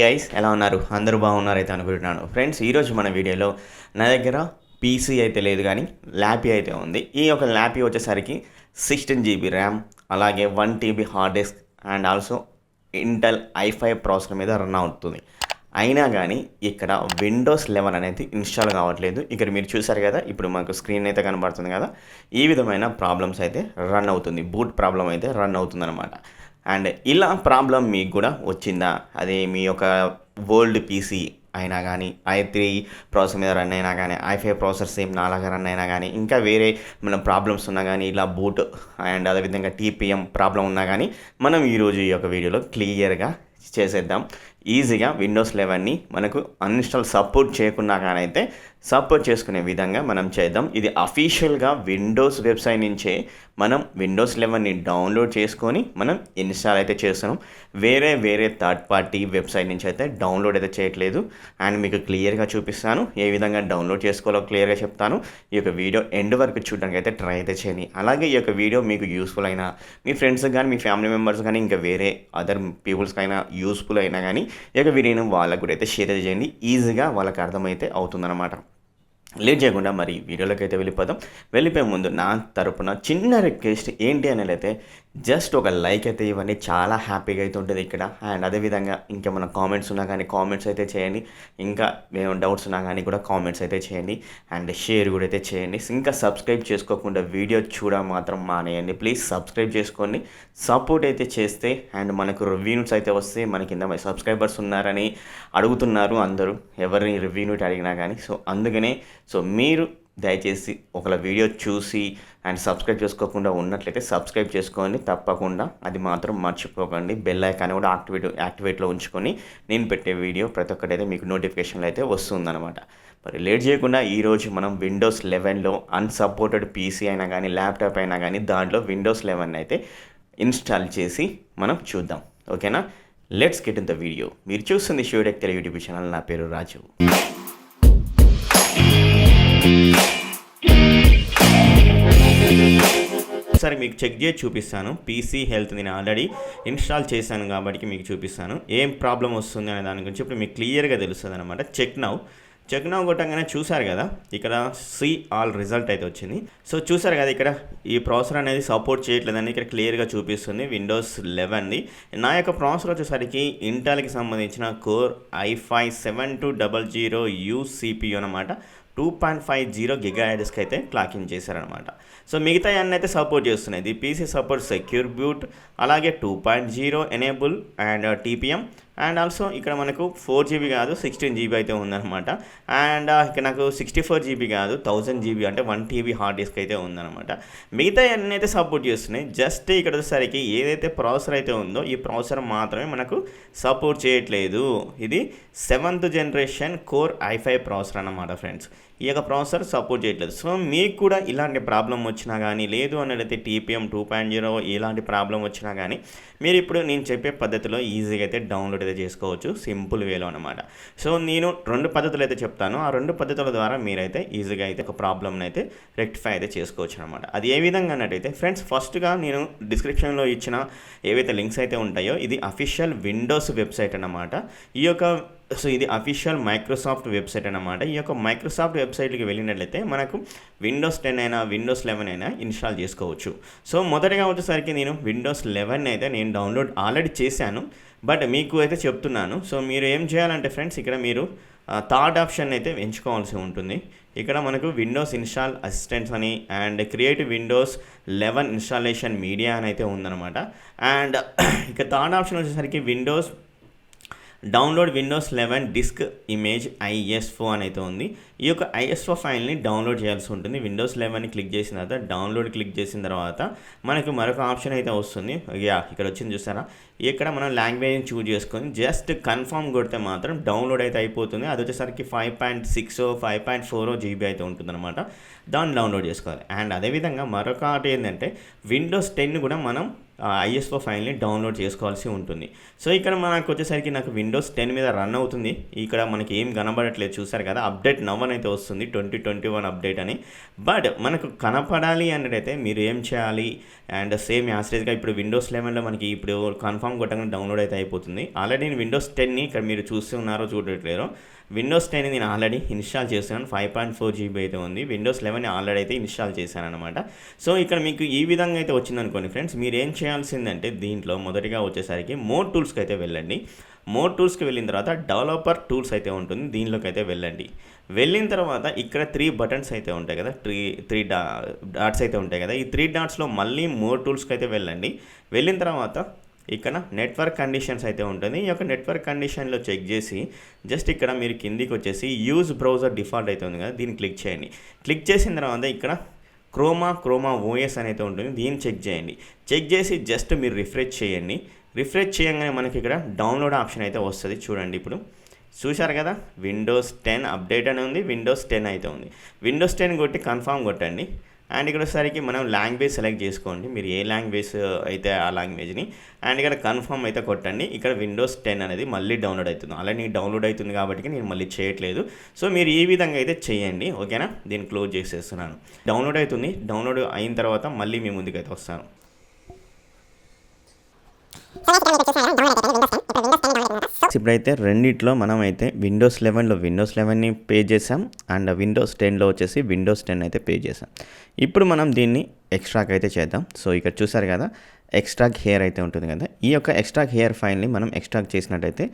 Guys ఎలా ఉన్నారు? అందరూ బాగున్నారైతే అనుకుంటున్నాను. ఫ్రెండ్స్ ఈరోజు మన వీడియోలో నా దగ్గర పీసీ అయితే లేదు కానీ ల్యాపీ అయితే ఉంది. ఈ యొక్క ల్యాపీ వచ్చేసరికి 16 జీబీ ర్యామ్, అలాగే 1 TB hard disk and also Intel i5 processor మీద రన్ అవుతుంది. అయినా కానీ ఇక్కడ విండోస్ 11 అనేది ఇన్స్టాల్ కావట్లేదు. ఇక్కడ మీరు చూసారు కదా, ఇప్పుడు మాకు స్క్రీన్ అయితే కనబడుతుంది కదా, ఈ విధమైన ప్రాబ్లమ్స్ అయితే రన్ అవుతుంది. బూట్ ప్రాబ్లం అయితే రన్ అవుతుందన్నమాట. అండ్ ఇలా ప్రాబ్లం మీకు కూడా వచ్చిందా? అది మీ యొక్క ఓల్డ్ పీసీ అయినా కానీ, i3 ప్రాసెసర్ మీద రన్ అయినా కానీ, i5 ప్రాసెసర్ సేమ్ నాలాగా రన్ అయినా కానీ, ఇంకా వేరే మన ప్రాబ్లమ్స్ ఉన్నా కానీ, ఇలా బూట్ అండ్ అదేవిధంగా టీపీఎం ప్రాబ్లం ఉన్నా కానీ మనం ఈరోజు ఈ యొక్క వీడియోలో క్లియర్గా చేసేద్దాం. ఈజీగా విండోస్ 11ని మనకు అన్ఇన్స్టాల్ సపోర్ట్ చేయకున్నా కానీ అయితే సపోర్ట్ చేసుకునే విధంగా మనం చేద్దాం. ఇది అఫీషియల్గా విండోస్ వెబ్సైట్ నుంచే మనం విండోస్ 11ని డౌన్లోడ్ చేసుకొని మనం ఇన్స్టాల్ అయితే చేస్తున్నాం. వేరే థర్డ్ పార్టీ వెబ్సైట్ నుంచి అయితే డౌన్లోడ్ అయితే చేయట్లేదు. అండ్ మీకు క్లియర్గా చూపిస్తాను, ఏ విధంగా డౌన్లోడ్ చేసుకోవాలో క్లియర్గా చెప్తాను. ఈ యొక్క వీడియో ఎండ్ వరకు చూడడానికి అయితే ట్రై అయితే చేయండి. అలాగే ఈ యొక్క వీడియో మీకు యూస్ఫుల్ అయినా, మీ ఫ్రెండ్స్కి కానీ, మీ ఫ్యామిలీ మెంబర్స్ కానీ, ఇంకా వేరే అదర్ పీపుల్స్కి అయినా యూస్ఫుల్ అయినా కానీ ఈ యొక్క వీడియోని వాళ్ళకు కూడా అయితే షేర్ చేయండి. ఈజీగా వాళ్ళకి అర్థమైతే అవుతుందన్నమాట. లేట్ చేయకుండా మరి వీడియోలోకి అయితే వెళ్ళిపోయే ముందు నా తరపున చిన్న రిక్వెస్ట్ ఏంటి అనేది అయితే జస్ట్ ఒక లైక్ అయితే ఇవ్వండి. చాలా హ్యాపీగా అయితే ఉంటుంది ఇక్కడ. అండ్ అదేవిధంగా ఇంకా మన కామెంట్స్ ఉన్నా కానీ కామెంట్స్ అయితే చేయండి. ఇంకా మేము డౌట్స్ ఉన్నా కానీ కూడా కామెంట్స్ అయితే చేయండి. అండ్ షేర్ కూడా అయితే చేయండి. ఇంకా సబ్స్క్రైబ్ చేసుకోకుండా వీడియో మాత్రం మానేయండి. ప్లీజ్ సబ్స్క్రైబ్ చేసుకోండి, సపోర్ట్ అయితే చేస్తే. అండ్ మనకు రివ్యూస్ అయితే వస్తే మనకి ఇంత సబ్స్క్రైబర్స్ ఉన్నారని అడుగుతున్నారు అందరూ, ఎవరిని రివ్యూని అడిగినా కానీ. సో అందుకనే మీరు దయచేసి ఒకవేళ వీడియో చూసి అండ్ సబ్స్క్రైబ్ చేసుకోకుండా ఉన్నట్లయితే సబ్స్క్రైబ్ చేసుకోండి తప్పకుండా. అది మాత్రం మర్చిపోకండి. బెల్ ఐకాన్ కూడా యాక్టివేట్లో ఉంచుకొని నేను పెట్టే వీడియో ప్రతి ఒక్కటైతే మీకు నోటిఫికేషన్లు అయితే వస్తుందన్నమాట. మరి లేట్ చేయకుండా ఈరోజు మనం విండోస్ 11లో అన్సపోర్టెడ్ పీసీ అయినా కానీ, ల్యాప్టాప్ అయినా కానీ దాంట్లో విండోస్ 11 అయితే ఇన్స్టాల్ చేసి మనం చూద్దాం. ఓకేనా? Let's get in the video. మీరు చూస్తుంది షివటెక్ తెలుగు యూట్యూబ్ ఛానల్. నా పేరు రాజు. ఒకసారి మీకు చెక్ చేసి చూపిస్తాను. పీసీ హెల్త్ నేను ఆల్రెడీ ఇన్స్టాల్ చేశాను కాబట్టి మీకు చూపిస్తాను ఏం ప్రాబ్లం వస్తుంది అనే దాని గురించి ఇప్పుడు మీకు క్లియర్గా తెలుస్తుంది అనమాట. చెక్ నౌ కొట్టంగానే చూసారు కదా, ఇక్కడ సీ ఆల్ రిజల్ట్ అయితే వచ్చింది. సో చూసారు కదా, ఇక్కడ ఈ ప్రాసెసర్ అనేది సపోర్ట్ చేయట్లేదని ఇక్కడ క్లియర్గా చూపిస్తుంది విండోస్ 11ది. నా యొక్క ప్రాసెసర్ వచ్చేసరికి ఇంటెల్కి సంబంధించిన కోర్ i5 7200U CPU అనమాట. 2.50 GHz అయితే క్లాకింగ్ చేశారనమాట. సో మిగతా అన్నీ అయితే సపోర్ట్ చేస్తున్నాయి. ఇది పీసీ సపోర్ట్ సెక్యూర్ బూట్, అలాగే 2.0 enable and TPM. And also ఇక్కడ మనకు 4 GB కాదు 16 GB అయితే ఉందన్నమాట. అండ్ ఇక్కడ నాకు 64 GB కాదు 1000 GB అంటే 1 TB హార్డ్ డిస్క్ అయితే ఉందన్నమాట. మిగతా అన్నీ అయితే సపోర్ట్ చేస్తున్నాయి. జస్ట్ ఇక్కడ వచ్చేసరికి ఏదైతే ప్రాసెసర్ అయితే ఉందో ఈ ప్రాసెసర్ మాత్రమే మనకు సపోర్ట్ చేయట్లేదు. ఇది 7th generation core i5 processor అన్నమాట ఫ్రెండ్స్. ఈ యొక్క ప్రాసెసర్ సపోర్ట్ చేయట్లేదు. సో మీకు కూడా ఇలాంటి ప్రాబ్లం వచ్చినా కానీ, లేదు అన్నట్లయితే టీపీఎం 2.0 ఇలాంటి ప్రాబ్లం వచ్చినా కానీ మీరు ఇప్పుడు నేను చెప్పే పద్ధతిలో ఈజీగా అయితే డౌన్లోడ్ అయితే చేసుకోవచ్చు, సింపుల్ వేలో అనమాట. సో నేను 2 పద్ధతులు అయితే చెప్తాను. ఆ 2 పద్ధతుల ద్వారా మీరైతే ఈజీగా అయితే ఒక ప్రాబ్లమ్ని అయితే రెక్టిఫై అయితే చేసుకోవచ్చు అనమాట. అది ఏ విధంగా అన్నట్టయితే ఫ్రెండ్స్, ఫస్ట్గా నేను డిస్క్రిప్షన్లో ఇచ్చిన ఏవైతే లింక్స్ అయితే ఉంటాయో ఇది అఫీషియల్ విండోస్ వెబ్సైట్ అన్నమాట. ఇది అఫీషియల్ మైక్రోసాఫ్ట్ వెబ్సైట్ అన్నమాట. ఈ యొక్క మైక్రోసాఫ్ట్ వెబ్సైట్కి వెళ్ళినట్లయితే మనకు విండోస్ 10 అయినా విండోస్ 11 అయినా ఇన్స్టాల్ చేసుకోవచ్చు. సో మొదటగా వచ్చేసరికి నేను విండోస్ 11 అయితే నేను డౌన్లోడ్ ఆల్రెడీ చేశాను, బట్ మీకు అయితే చెప్తున్నాను. సో మీరు ఏం చేయాలంటే ఫ్రెండ్స్, ఇక్కడ మీరు థర్డ్ ఆప్షన్ అయితే ఎంచుకోవాల్సి ఉంటుంది. ఇక్కడ మనకు విండోస్ ఇన్స్టాల్ అసిస్టెంట్స్ అని and create Windows 11 installation media అని అయితే ఉందన్నమాట. అండ్ ఇక థర్డ్ ఆప్షన్ వచ్చేసరికి download Windows 11 disk image ISO అని అయితే ఉంది. ఈ యొక్క ISO ఫైల్ని డౌన్లోడ్ చేయాల్సి ఉంటుంది. విండోస్ 11ని క్లిక్ చేసిన తర్వాత డౌన్లోడ్ క్లిక్ చేసిన తర్వాత మనకు మరొక ఆప్షన్ అయితే వస్తుంది. ఇక్కడ వచ్చింది చూసారా, ఇక్కడ మనం లాంగ్వేజ్ని చూజ్ చేసుకొని జస్ట్ కన్ఫర్మ్ కొడితే మాత్రం డౌన్లోడ్ అయితే అయిపోతుంది. అది వచ్చేసరికి 5.6 5.4 GB అయితే ఉంటుందన్నమాట. దాన్ని డౌన్లోడ్ చేసుకోవాలి. అండ్ అదేవిధంగా మరొకటి ఏంటంటే విండోస్ 10 కూడా మనం ISO ఫైల్ని డౌన్లోడ్ చేసుకోవాల్సి ఉంటుంది. సో ఇక్కడ మనకు వచ్చేసరికి నాకు విండోస్ 10 మీద రన్ అవుతుంది. ఇక్కడ మనకి ఏం కనబడట్లేదు, చూసారు కదా, అప్డేట్ నవ్ అయితే వస్తుంది 2021 అప్డేట్ అని. బట్ మనకు కనపడాలి అన్నట్టయితే మీరు ఏం చేయాలి, అండ్ సేమ్ యాస్టేజ్గా ఇప్పుడు విండోస్ 11లో మనకి ఇప్పుడు కన్ఫర్మ్ కొట్టగానే డౌన్లోడ్ అయితే అయిపోతుంది. ఆల్రెడీ నేను విండోస్ 10ని ఇక్కడ మీరు చూస్తూ ఉన్నారో చూడట్లేరో విండోస్ 10 నేను ఆల్రెడీ ఇన్స్టాల్ చేస్తున్నాను. 5.4 GB అయితే ఉంది. విండోస్ 11 ఆల్రెడీ అయితే ఇన్స్టాల్ చేశాను అనమాట. సో ఇక్కడ మీకు ఈ విధంగా అయితే వచ్చిందనుకోండి ఫ్రెండ్స్, మీరు ఏం చేయాల్సిందంటే దీంట్లో మొదటిగా వచ్చేసరికి మోర్ టూల్స్కి అయితే వెళ్ళండి. మోర్ టూల్స్కి వెళ్ళిన తర్వాత డెవలపర్ టూల్స్ అయితే ఉంటుంది, దీనిలోకి అయితే వెళ్ళండి. వెళ్ళిన తర్వాత ఇక్కడ 3 బటన్స్ అయితే ఉంటాయి కదా, త్రీ డాట్స్ అయితే ఉంటాయి కదా, ఈ 3 డాట్స్లో మళ్ళీ మోర్ టూల్స్కి అయితే వెళ్ళండి. వెళ్ళిన తర్వాత ఇక్కడ నెట్వర్క్ కండిషన్స్ అయితే ఉంటుంది. ఈ యొక్క నెట్వర్క్ కండిషన్లో చెక్ చేసి జస్ట్ ఇక్కడ మీరు కిందికి వచ్చేసి యూజ్ బ్రౌజర్ డిఫాల్ట్ అయితే ఉంది కదా, దీన్ని క్లిక్ చేయండి. క్లిక్ చేసిన తర్వాత ఇక్కడ క్రోమా ఓఎస్ అనేది ఉంటుంది, దీన్ని చెక్ చేయండి. చెక్ చేసి జస్ట్ మీరు రిఫ్రెష్ చేయండి. రిఫ్రెష్ చేయగానే మనకి ఇక్కడ డౌన్లోడ్ ఆప్షన్ అయితే వస్తుంది. చూడండి, ఇప్పుడు చూశారు కదా, విండోస్ 10 అప్డేట్ అని ఉంది, విండోస్ 10 అయితే ఉంది. విండోస్ 10 కొట్టి కన్ఫర్మ్ కొట్టండి. అండ్ ఇక్కడ వచ్చేసరికి మనం లాంగ్వేజ్ సెలెక్ట్ చేసుకోండి, మీరు ఏ లాంగ్వేజ్ అయితే ఆ లాంగ్వేజ్ని. అండ్ ఇక్కడ కన్ఫర్మ్ అయితే కొట్టండి. ఇక్కడ విండోస్ 10 అనేది మళ్ళీ డౌన్లోడ్ అవుతుంది. అలానే డౌన్లోడ్ అవుతుంది కాబట్టి నేను మళ్ళీ చేయట్లేదు. సో మీరు ఈ విధంగా అయితే చేయండి, ఓకేనా. దీన్ని క్లోజ్ చేసేస్తున్నాను. డౌన్లోడ్ అవుతుంది. డౌన్లోడ్ అయిన తర్వాత మళ్ళీ మీ ముందుకైతే వస్తాను. ఇప్పుడైతే రెండిట్లో మనం అయితే విండోస్ 11లో విండోస్ 11ని పే చేసాం, అండ్ విండోస్ 10లో వచ్చేసి విండోస్ 10 అయితే పే చేసాం. ఇప్పుడు మనం దీన్ని ఎక్స్ట్రాక్ అయితే చేద్దాం. సో ఇక్కడ చూసారు కదా, ఎక్స్ట్రాక్ హెయిర్ అయితే ఉంటుంది కదా, ఈ యొక్క ఎక్స్ట్రాక్ హెయిర్ ఫైల్ని మనం ఎక్స్ట్రాక్ట్ చేసినట్టయితే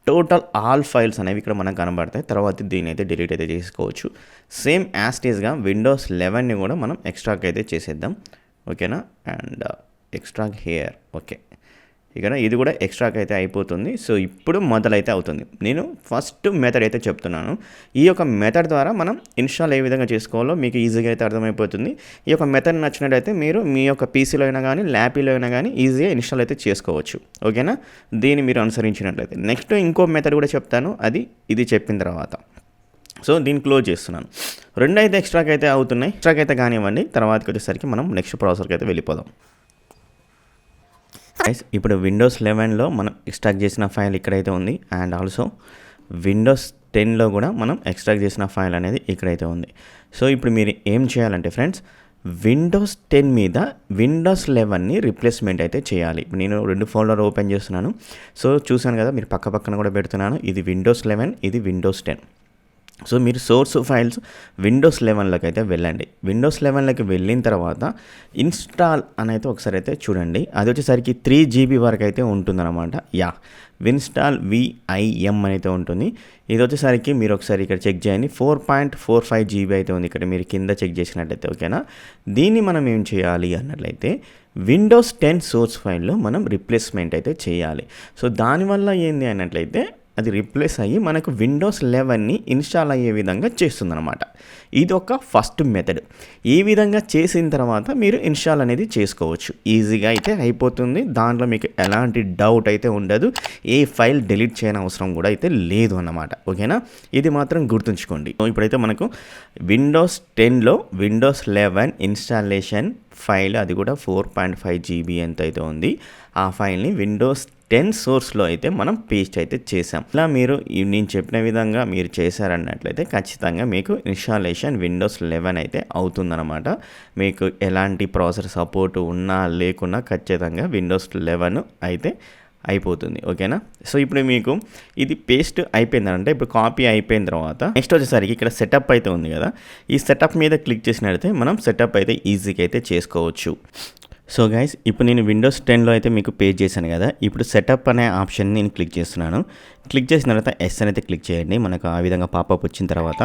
టోటల్ ఆల్ ఫైల్స్ అనేవి ఇక్కడ మనకు కనబడతాయి. తర్వాత దీన్ని అయితే డిలీట్ అయితే చేసుకోవచ్చు. సేమ్ యాస్టీస్గా విండోస్ 11ని కూడా మనం ఎక్స్ట్రాక్ అయితే చేసేద్దాం, ఓకేనా. అండ్ ఎక్స్ట్రాక్ హెయిర్, ఓకే, ఇక్కడ ఇది కూడా ఎక్స్ట్రాక్ అయితే అయిపోతుంది. సో ఇప్పుడు మొదలైతే అవుతుంది. నేను ఫస్ట్ మెథడ్ అయితే చెప్తున్నాను. ఈ యొక్క మెథడ్ ద్వారా మనం ఇన్స్టాల్ ఏ విధంగా చేసుకోవాలో మీకు ఈజీగా అయితే అర్థమైపోతుంది. ఈ యొక్క మెథడ్ నచ్చినట్టయితే మీరు మీ యొక్క పీసీలో అయినా కానీ ల్యాపీలో అయినా కానీ ఈజీగా ఇన్స్టాల్ అయితే చేసుకోవచ్చు, ఓకేనా. దీన్ని మీరు అనుసరించినట్లయితే నెక్స్ట్ ఇంకో మెథడ్ కూడా చెప్తాను, ఇది చెప్పిన తర్వాత. సో దీన్ని క్లోజ్ చేస్తున్నాను. రెండు అయితే ఎక్స్ట్రాక్ అయితే అవుతున్నాయి. ఎక్స్ట్రాక్ అయితే కానివ్వండి, తర్వాతకి వచ్చేసరికి మనం నెక్స్ట్ ప్రాసెస్కి అయితే వెళ్ళిపోదాం. ఇప్పుడు విండోస్ 11లో మనం ఎక్స్ట్రాక్ట్ చేసిన ఫైల్ ఇక్కడైతే ఉంది, అండ్ ఆల్సో విండోస్ 10లో కూడా మనం ఎక్స్ట్రాక్ట్ చేసిన ఫైల్ అనేది ఇక్కడైతే ఉంది. సో ఇప్పుడు మీరు ఏం చేయాలంటే ఫ్రెండ్స్, విండోస్ 10 మీద విండోస్ 11ని రీప్లేస్మెంట్ అయితే చేయాలి. ఇప్పుడు నేను 2 ఫోల్డర్ ఓపెన్ చేస్తున్నాను. సో చూసాను కదా, మీరు పక్క పక్కన కూడా పెడుతున్నాను. ఇది విండోస్ 11, ఇది విండోస్ 10. సో మీరు సోర్స్ ఫైల్స్ విండోస్ 11లోకి అయితే వెళ్ళండి. విండోస్ 11లోకి వెళ్ళిన తర్వాత ఇన్స్టాల్ అని అయితే ఒకసారి అయితే చూడండి. అది వచ్చేసరికి 3 GB వరకు అయితే ఉంటుందన్నమాట. విన్స్టాల్ VIM అయితే ఉంటుంది. ఇది వచ్చేసరికి మీరు ఒకసారి ఇక్కడ చెక్ చేయండి, 4.45 GB అయితే ఉంది. ఇక్కడ మీరు కింద చెక్ చేసినట్టయితే, ఓకేనా. దీన్ని మనం ఏం చేయాలి అన్నట్లయితే విండోస్ 10 సోర్స్ ఫైల్లో మనం రీప్లేస్మెంట్ అయితే చేయాలి. సో దానివల్ల ఏంది అన్నట్లయితే అది రీప్లేస్ అయ్యి మనకు విండోస్ 11ని ఇన్స్టాల్ అయ్యే విధంగా చేస్తుందన్నమాట. ఇది ఒక ఫస్ట్ మెథడ్. ఈ విధంగా చేసిన తర్వాత మీరు ఇన్స్టాల్ అనేది చేసుకోవచ్చు, ఈజీగా అయితే అయిపోతుంది. దాంట్లో మీకు ఎలాంటి డౌట్ అయితే ఉండదు. ఏ ఫైల్ డిలీట్ చేయని అవసరం కూడా అయితే లేదు అన్నమాట, ఓకేనా. ఇది మాత్రం గుర్తుంచుకోండి. ఇప్పుడైతే మనకు విండోస్ 10లో విండోస్ 11 ఇన్స్టాలేషన్ ఫైల్, అది కూడా 4.5 GB ఎంత అయితే ఉంది, ఆ ఫైల్ని విండోస్ 10 సోర్స్లో అయితే మనం పేస్ట్ అయితే చేసాం. ఇలా మీరు నేను చెప్పిన విధంగా మీరు చేశారన్నట్లయితే ఖచ్చితంగా మీకు ఇన్స్టాలేషన్ విండోస్ 11 అయితే అవుతుందన్నమాట. మీకు ఎలాంటి ప్రాసెసర్ సపోర్ట్ ఉన్నా లేకున్నా ఖచ్చితంగా విండోస్ 11 అయితే అయిపోతుంది, ఓకేనా. సో ఇప్పుడు మీకు ఇది పేస్ట్ అయిపోయిందంటే, ఇప్పుడు కాపీ అయిపోయిన తర్వాత నెక్స్ట్ వచ్చేసరికి ఇక్కడ సెటప్ అయితే ఉంది కదా, ఈ సెటప్ మీద క్లిక్ చేసినట్లయితే మనం సెటప్ అయితే ఈజీగా అయితే చేసుకోవచ్చు. సో గైస్, ఇప్పుడు నేను విండోస్ 10లో అయితే మీకు పేజ్ చేశాను కదా, ఇప్పుడు సెటప్ అనే ఆప్షన్ నేను క్లిక్ చేస్తున్నాను. క్లిక్ చేసిన తర్వాత ఎస్ అనేది క్లిక్ చేయండి. మనకు ఆ విధంగా పాపప్ వచ్చిన తర్వాత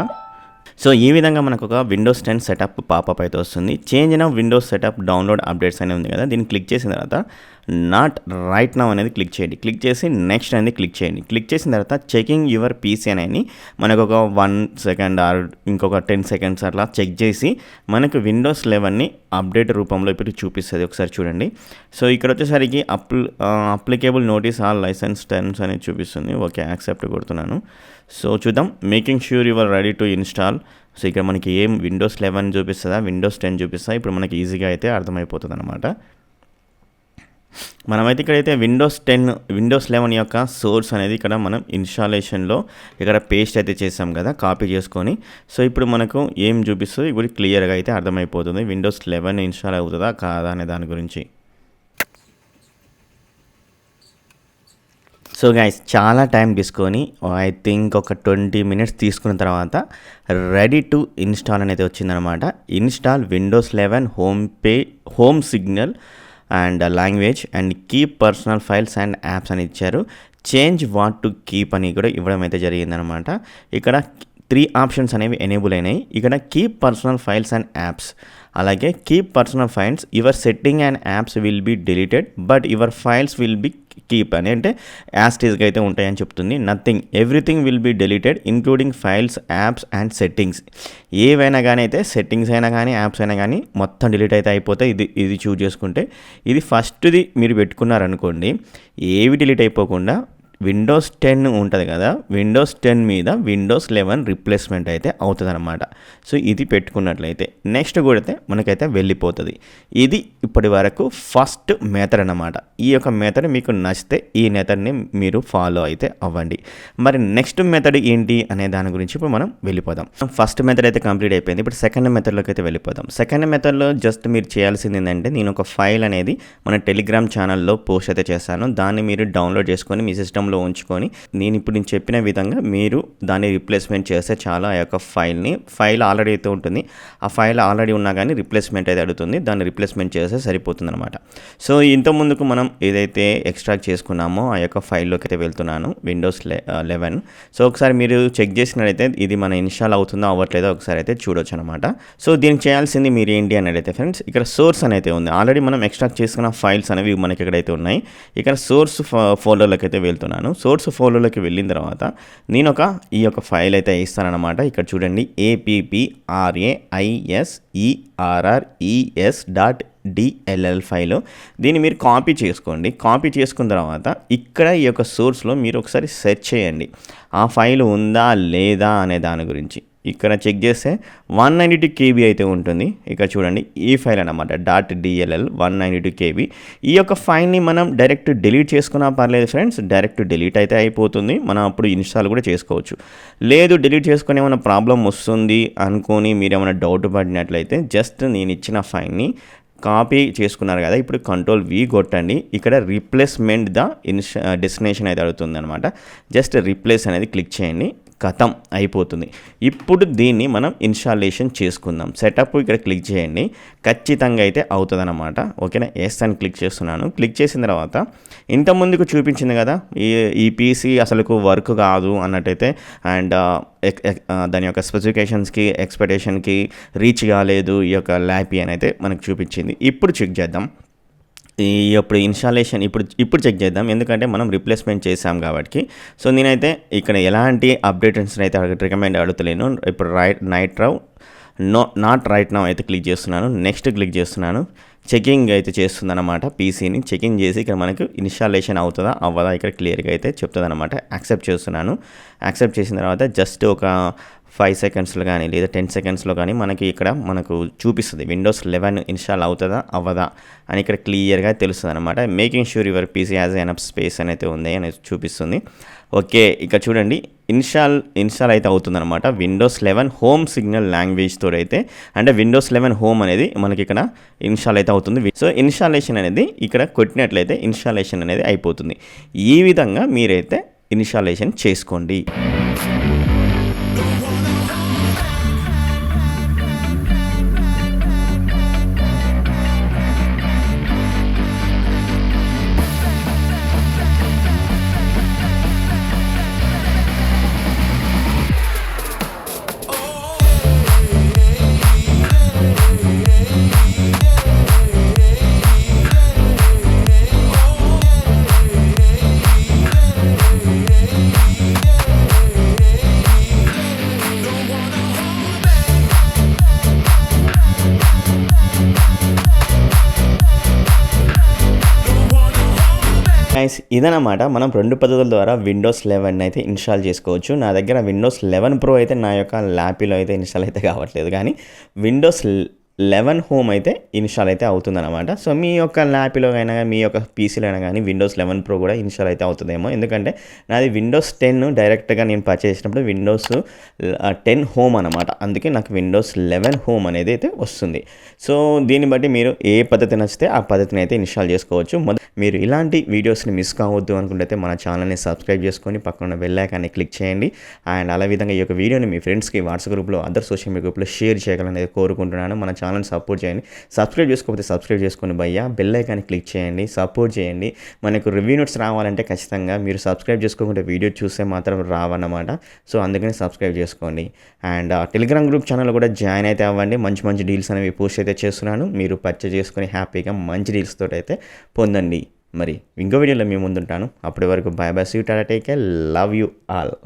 సో ఈ విధంగా మనకు ఒక విండోస్ 10 సెటప్ పాపప్ అయితే వస్తుంది. Change in Windows setup download updates అనేది ఉంది కదా, దీన్ని క్లిక్ చేసిన తర్వాత నాట్ రైట్ నౌ అనేది క్లిక్ చేయండి. క్లిక్ చేసి నెక్స్ట్ అనేది క్లిక్ చేయండి. క్లిక్ చేసిన తర్వాత చెకింగ్ యువర్ పీసీ అనేది మనకు ఒక 1 సెకండ్ ఆర్ ఇంకొక 10 సెకండ్స్ అట్లా చెక్ చేసి మనకు విండోస్ 11ని అప్డేట్ రూపంలో ఇప్పుడు చూపిస్తుంది. ఒకసారి చూడండి. సో ఇక్కడ వచ్చేసరికి applicable notice all licence terms అనేది చూపిస్తుంది. ఓకే, యాక్సెప్ట్ కొడుతున్నాను. సో చూద్దాం, making sure your ready to install. So ఇక్కడ మనకి ఏం విండోస్ 11 చూపిస్తుందా, విండోస్ 10 చూపిస్తా. ఇప్పుడు మనకి ఈజీగా అయితే అర్థమైపోతుంది అనమాట. మనమైతే ఇక్కడైతే విండోస్ 11 యొక్క సోర్స్ అనేది ఇక్కడ మనం ఇన్‌స్టాలేషన్‌లో ఇక్కడ పేస్ట్ అయితే చేసాం కదా! కాపీ చేసుకొని. సో, ఇప్పుడు మనకు ఏం చూపిస్తదో ఇప్పుడు క్లియర్‌గా అయితే అర్థమైపోతుంది. విండోస్ 11 ఇన్‌స్టాల్ అవుతదా? కాదా? అనే దాని గురించి. సో గైస్ చాలా టైం తీసుకొని ఐ థింక్ ఒక 20 మినిట్స్ తీసుకున్న తర్వాత రెడీ టు ఇన్‌స్టాల్ అనేది వచ్చిందనమాట. Install Windows 11 home signal and language and keep personal files and apps అని ఇచ్చారు. చేంజ్ వాట్ టు కీప్ అని కూడా ఇవ్వడం అయితే జరిగిందనమాట. ఇక్కడ 3 ఆప్షన్స్ అనేవి ఎనేబుల్ అయినాయి. ఇక్కడ keep personal files and apps, అలాగే keep personal files your setting and apps will be deleted but your files will be keep అని అంటే యాస్టీస్గా అయితే ఉంటాయని చెప్తుంది. Nothing everything will be deleted including files, apps and settings. ఏవైనా కానీ అయితే సెట్టింగ్స్ అయినా కానీ యాప్స్ అయినా కానీ మొత్తం డిలీట్ అయితే అయిపోతాయి. ఇది చూజ్ చేసుకుంటే ఇది ఫస్ట్ది మీరు పెట్టుకున్నారనుకోండి, ఏవి డిలీట్ అయిపోకుండా విండోస్ 10 ఉంటుంది కదా, విండోస్ 10 మీద విండోస్ 11 రిప్లేస్మెంట్ అయితే అవుతుంది అనమాట. సో ఇది పెట్టుకున్నట్లయితే నెక్స్ట్ కొడితే మనకైతే వెళ్ళిపోతుంది. ఇది ఇప్పటి వరకు ఫస్ట్ మెథడ్ అన్నమాట. ఈ యొక్క మెథడ్ మీకు నచ్చితే ఈ మెథడ్ని మీరు ఫాలో అయితే అవ్వండి. మరి నెక్స్ట్ మెథడ్ ఏంటి అనే దాని గురించి ఇప్పుడు మనం వెళ్ళిపోదాం. ఫస్ట్ మెథడ్ అయితే కంప్లీట్ అయిపోయింది. ఇప్పుడు సెకండ్ మెథడ్లోకి అయితే వెళ్ళిపోదాం. సెకండ్ మెథడ్లో జస్ట్ మీరు చేయాల్సింది ఏంటంటే, నేను ఒక ఫైల్ అనేది మన టెలిగ్రామ్ ఛానల్లో పోస్ట్ అయితే చేస్తాను. దాన్ని మీరు డౌన్లోడ్ చేసుకొని మీ సిస్టమ్ ఉంచుకొని నేను చెప్పిన విధంగా మీరు దాన్ని రిప్లేస్మెంట్ చేస్తే చాలా ఆ యొక్క ఫైల్ ఆల్రెడీ అయితే ఉంటుంది. ఆ ఫైల్ ఆల్రెడీ ఉన్నా కానీ రిప్లేస్మెంట్ అయితే అడుగుతుంది. దాన్ని రిప్లేస్మెంట్ చేస్తే సరిపోతుంది అనమాట. సో ఇంత ముందుకు మనం ఏదైతే ఎక్స్ట్రాక్ట్ చేసుకున్నామో ఆ యొక్క ఫైల్లోకి అయితే వెళ్తున్నాను, విండోస్ 11. సో ఒకసారి మీరు చెక్ చేసినట్లయితే ఇది మన ఇన్స్టాల్ అవుతుందో అవ్వట్లేదో ఒకసారి అయితే చూడొచ్చు అనమాట. సో దీనికి చేయాల్సింది మీరు ఏంటి అని అడిగితే ఫ్రెండ్స్, ఇక్కడ సోర్స్ అనేది ఉంది. ఆల్రెడీ మనం ఎక్స్ట్రాక్ట్ చేసుకున్న ఫైల్స్ అనేవి మనకి ఎక్కడైతే ఉన్నాయి. ఇక్కడ సోర్స్ ఫోల్డర్లోకి అయితే వెళ్తున్నాను. సోర్స్ ఫోల్డర్లోకి వెళ్ళిన తర్వాత నేను ఈ యొక్క ఫైల్ అయితే ఇస్తానన్నమాట. ఇక్కడ చూడండి, APPRAISERRES.DLL ఫైల్. దీన్ని మీరు కాపీ చేసుకోండి. కాపీ చేసుకున్న తర్వాత ఇక్కడ ఈ యొక్క సోర్స్లో మీరు ఒకసారి సెర్చ్ చేయండి, ఆ ఫైల్ ఉందా లేదా అనే దాని గురించి. ఇక్కడ చెక్ చేస్తే 192 KB అయితే ఉంటుంది. ఇక్కడ చూడండి, ఈ ఫైల్ అన్నమాట .dll 192 KB. ఈ యొక్క ఫైల్ని మనం డైరెక్ట్ డిలీట్ చేసుకున్నా పర్లేదు ఫ్రెండ్స్, డైరెక్ట్ డిలీట్ అయితే అయిపోతుంది. మనం అప్పుడు ఇన్స్టాల్ కూడా చేసుకోవచ్చు. లేదు డిలీట్ చేసుకుని ఏమైనా ప్రాబ్లం వస్తుంది అనుకొని మీరు ఏమైనా డౌట్ పడినట్లయితే జస్ట్ నేను ఇచ్చిన ఫైల్ని కాపీ చేసుకున్నారు కదా, ఇప్పుడు Ctrl+V కొట్టండి. ఇక్కడ రీప్లేస్మెంట్ డెస్టినేషన్ అయితే అడుగుతుంది అనమాట. జస్ట్ రీప్లేస్ అనేది క్లిక్ చేయండి, ఖతం అయిపోతుంది. ఇప్పుడు దీన్ని మనం ఇన్స్టాలేషన్ చేసుకుందాం. సెటప్ ఇక్కడ క్లిక్ చేయండి, ఖచ్చితంగా అయితే అవుతుంది అనమాట. ఓకేనా, ఎస్ అని క్లిక్ చేస్తున్నాను. క్లిక్ చేసిన తర్వాత ఇంత ముందుకు చూపించింది కదా, ఈ పీసీ అసలుకు వర్క్ కాదు అన్నట్టయితే అండ్ దాని యొక్క స్పెసిఫికేషన్స్కి ఎక్స్పెక్టేషన్కి రీచ్ కాలేదు ఈ యొక్క ల్యాపీ అని అయితే మనకు చూపించింది. ఇప్పుడు చెక్ చేద్దాం. ఇప్పుడు ఇన్స్టాలేషన్ ఇప్పుడు చెక్ చేద్దాం, ఎందుకంటే మనం రిప్లేస్మెంట్ చేసాం కాబట్టి. సో నేనైతే ఇక్కడ ఎలాంటి అప్డేట్స్ అయితే రికమెండ్ అడుగుతలేను. ఇప్పుడు నాట్ రైట్ నౌ అయితే క్లిక్ చేస్తున్నాను. నెక్స్ట్ క్లిక్ చేస్తున్నాను. చెకింగ్ అయితే చేస్తుంది అనమాట. పీసీని చెకింగ్ చేసి ఇక్కడ మనకు ఇన్స్టాలేషన్ అవుతుందా అవ్వదా ఇక్కడ క్లియర్గా అయితే చెప్తుంది అనమాట. యాక్సెప్ట్ చేస్తున్నాను. యాక్సెప్ట్ చేసిన తర్వాత జస్ట్ ఒక 5 సెకండ్స్లో కానీ లేదా 10 సెకండ్స్లో కానీ మనకు చూపిస్తుంది విండోస్ 11 ఇన్స్టాల్ అవుతుందా అవ్వదా అని ఇక్కడ క్లియర్గా తెలుస్తుంది అనమాట. Making sure your PC has enough space అనేది ఉంది అని చూపిస్తుంది. ఓకే, ఇక చూడండి, ఇన్స్టాల్ అయితే అవుతుందన్నమాట. విండోస్ 11 హోమ్ సిగ్నల్ లాంగ్వేజ్ తోడు అయితే, అంటే విండోస్ 11 హోమ్ అనేది మనకి ఇక్కడ ఇన్స్టాల్ అయితే అవుతుంది. సో ఇన్స్టాలేషన్ అనేది ఇక్కడ కొట్టినట్లయితే ఇన్స్టాలేషన్ అనేది అయిపోతుంది. ఈ విధంగా మీరైతే ఇన్స్టాలేషన్ చేసుకోండి. ఇదన్నమాట మనం 2 పద్ధతుల ద్వారా విండోస్ 11 అయితే ఇన్స్టాల్ చేసుకోవచ్చు. నా దగ్గర విండోస్ 11 Pro అయితే నా యొక్క ల్యాపీలో అయితే ఇన్స్టాల్ అయితే కావట్లేదు, కానీ విండోస్ 11 హోమ్ అయితే ఇన్‌స్టాల్ అయితే అవుతుందనమాట. సో, మీ యొక్క ల్యాప్‌లో అయినా గాని, మీ యొక్క పీసీలో అయినా గాని విండోస్ 11 ప్రో కూడా ఇన్‌స్టాల్ అయితే అవుతదేమో. ఎందుకంటే నాది విండోస్ 10 డైరెక్ట్‌గా నేను పర్చేజ్ చేసినప్పుడు విండోస్ 10 హోమ్ అనమాట. అందుకే నాకు విండోస్ 11 హోమ్ అనేది అయితే వస్తుంది. సో, దీన్ని బట్టి మీరు ఏ పద్ధతి నచ్చితే ఆ పద్ధతిని అయితే ఇన్‌స్టాల్ చేసుకోవచ్చు. మీరు ఇలాంటి వీడియోస్‌ని మిస్ కావద్దు అనుకుంటే మన ఛానల్‌ని సబ్స్క్రైబ్ చేసుకొని పక్కన బెల్ ఐకాన్ని క్లిక్ చేయండి. అండ్ అలా విధంగా ఈ యొక్క వీడియోని మీ ఫ్రెండ్స్‌కి వాట్సాప్ గ్రూప్‌లో, అదర్ సోషల్ మీడియా గ్రూప్‌లో షేర్ చేయాలని కోరుకుంటున్నాను. మన ఛానల్‌ని సపోర్ట్ చేయండి. సబ్స్క్రైబ్ చేసుకోకపోతే సబ్స్క్రైబ్ చేసుకోండి భయ్యా. బెల్ ఐకాన్ని క్లిక్ చేయండి. సపోర్ట్ చేయండి. మనకు రివ్యూ నోట్స్ రావాలంటే ఖచ్చితంగా మీరు సబ్స్క్రైబ్ చేసుకోకుండా వీడియో చూస్తే మాత్రం రావన్నమాట. సో, అందుకని సబ్స్క్రైబ్ చేసుకోండి. అండ్ టెలిగ్రామ్ గ్రూప్ ఛానల్ కూడా జాయిన్ అయితే అవ్వండి. మంచి మంచి డీల్స్ అనేవి పోస్ట్ అయితే చేస్తున్నాను. మీరు పర్చేజ్ చేసుకొని హ్యాపీగా మంచి డీల్స్ తోటి అయితే పొందండి. మరి ఇంకో వీడియోలో మీ ముందుంటాను. అప్పటి వరకు bye bye. See you. Tata. Take care. Love you all.